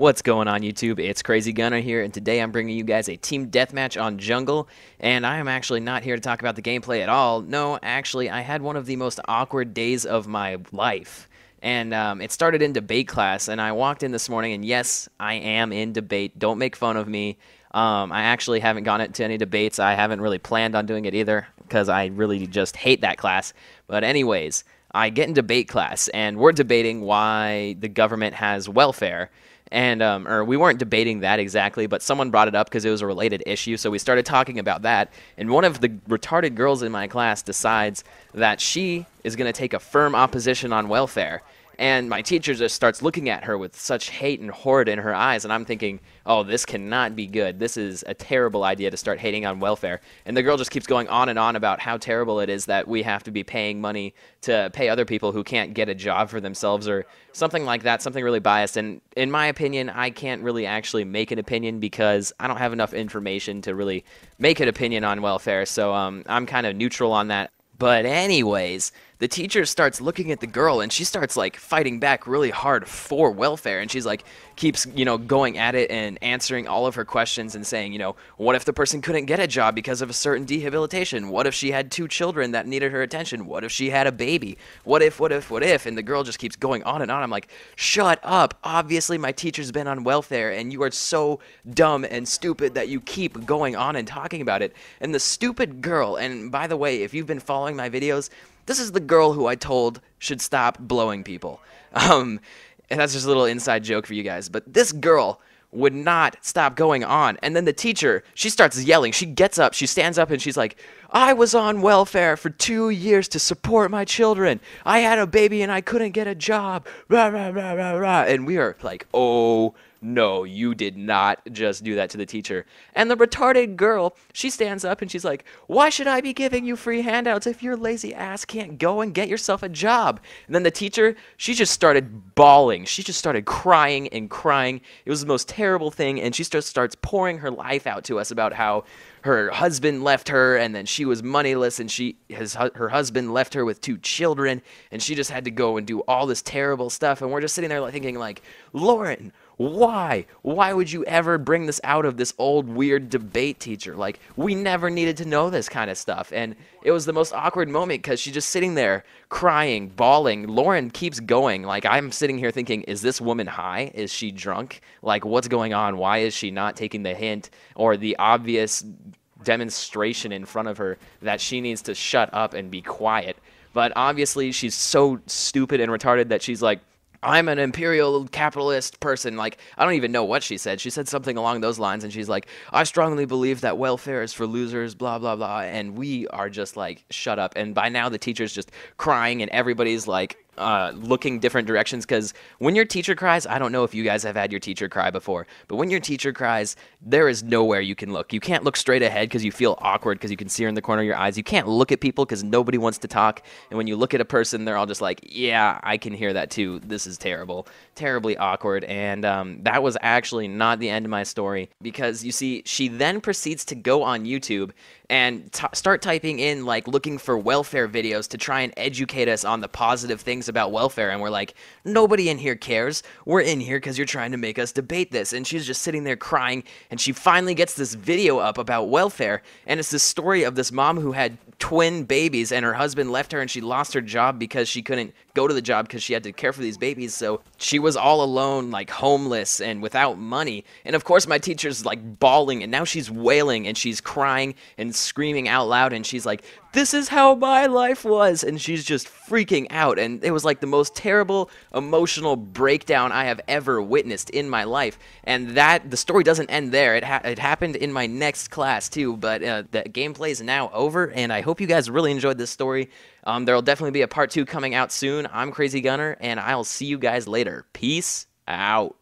What's going on YouTube? It's Crazy Gunner here, and today I'm bringing you guys a team deathmatch on Jungle, and I am actually not here to talk about the gameplay at all. No, actually, I had one of the most awkward days of my life, and it started in debate class, and I walked in this morning, and yes, I am in debate. Don't make fun of me. I actually haven't gone to any debates. I haven't really planned on doing it either, because I really just hate that class. But anyways, I get in debate class, and we're debating why the government has welfare. And or we weren't debating that exactly, but someone brought it up because it was a related issue, so we started talking about that. And one of the retarded girls in my class decides that she is going to take a firm opposition on welfare. And my teacher just starts looking at her with such hate and horror in her eyes, and I'm thinking, oh, this cannot be good. This is a terrible idea to start hating on welfare. And the girl just keeps going on and on about how terrible it is that we have to be paying money to pay other people who can't get a job for themselves or something like that, something really biased. And in my opinion, I can't really actually make an opinion because I don't have enough information to really make an opinion on welfare, so I'm kind of neutral on that. But anyways, the teacher starts looking at the girl and she starts like fighting back really hard for welfare, and she's like keeps, going at it and answering all of her questions and saying, what if the person couldn't get a job because of a certain rehabilitation? What if she had 2 children that needed her attention? What if she had a baby? What if? And the girl just keeps going on and on. I'm like, shut up. Obviously my teacher's been on welfare and you are so dumb and stupid that you keep going on and talking about it. And the stupid girl, and by the way, if you've been following my videos, this is the girl who I told should stop blowing people. And that's just a little inside joke for you guys. But this girl would not stop going on. And then the teacher, she starts yelling. She gets up, she stands up, and she's like, I was on welfare for 2 years to support my children. I had a baby and I couldn't get a job. Rah, rah, rah, rah, rah. And we are like, oh, no, you did not just do that to the teacher. And the retarded girl, she stands up and she's like, why should I be giving you free handouts if your lazy ass can't go and get yourself a job? And then the teacher, she just started bawling. She just started crying and crying. It was the most terrible thing. And she just starts pouring her life out to us about how her husband left her, and then she was moneyless, and her husband left her with 2 children, and she just had to go and do all this terrible stuff. And we're just sitting there thinking like, Lauren, why? Why would you ever bring this out of this old weird debate teacher? Like, we never needed to know this kind of stuff. And it was the most awkward moment because she's just sitting there crying, bawling. Lauren keeps going. Like, I'm sitting here thinking, is this woman high? Is she drunk? Like, what's going on? Why is she not taking the hint or the obvious demonstration in front of her that she needs to shut up and be quiet? But obviously she's so stupid and retarded that she's like, I'm an imperial capitalist person. Like, I don't even know what she said. She said something along those lines, and she's like, I strongly believe that welfare is for losers, blah, blah, blah. And we are just like, shut up. And by now the teacher's just crying, and everybody's like, looking different directions, because when your teacher cries, I don't know if you guys have had your teacher cry before, but when your teacher cries, there is nowhere you can look. You can't look straight ahead because you feel awkward because you can see her in the corner of your eyes. You can't look at people because nobody wants to talk, and when you look at a person, they're all just like, yeah, I can hear that too. This is terrible, terribly awkward. And that was actually not the end of my story, because you see, she then proceeds to go on YouTube and start typing in, like, looking for welfare videos to try and educate us on the positive things about welfare. And we're like, nobody in here cares. We're in here because you're trying to make us debate this. And she's just sitting there crying, and she finally gets this video up about welfare, and it's this story of this mom who had twin babies, and her husband left her, and she lost her job because she couldn't go to the job because she had to care for these babies. So she was all alone, like homeless and without money. And of course my teacher's like bawling, and now she's wailing and she's crying and screaming out loud, and she's like, this is how my life was, and she's just freaking out. And it was like the most terrible emotional breakdown I have ever witnessed in my life. And the story doesn't end there. It happened in my next class too, but the gameplay is now over, and I hope you guys really enjoyed this story. There'll definitely be a part 2 coming out soon. I'm Crazy Gunner, and I'll see you guys later. Peace out.